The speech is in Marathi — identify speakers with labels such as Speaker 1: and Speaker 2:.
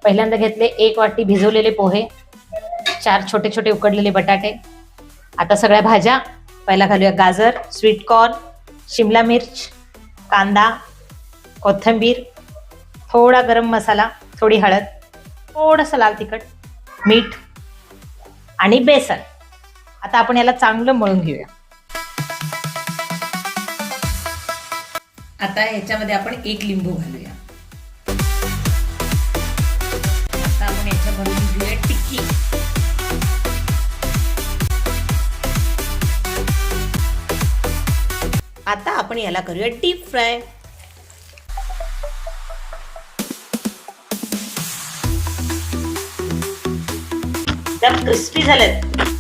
Speaker 1: पहिल्यांदा घेतले 1 वाटी भिजवलेले पोहे, 4 छोटे छोटे उकडलेले बटाटे. आता सगळ्या भाज्या पहिला घालूया. गाजर, स्वीट कॉर्न, शिमला मिर्च, कांदा, कोथिंबीर, थोडा गरम मसाला, थोडी हळद, थोडंसं लाल तिखट, मीठ आणि बेसन. आता आपण याला चांगलं मळून घेऊया. आता ह्याच्यामध्ये आपण 1 लिंबू घालूया. आता आपण याच्यामध्ये घेऊया टिक्की.
Speaker 2: आता आपण याला करूया डीप फ्राय.
Speaker 1: एकदम क्रिस्पी झालेत.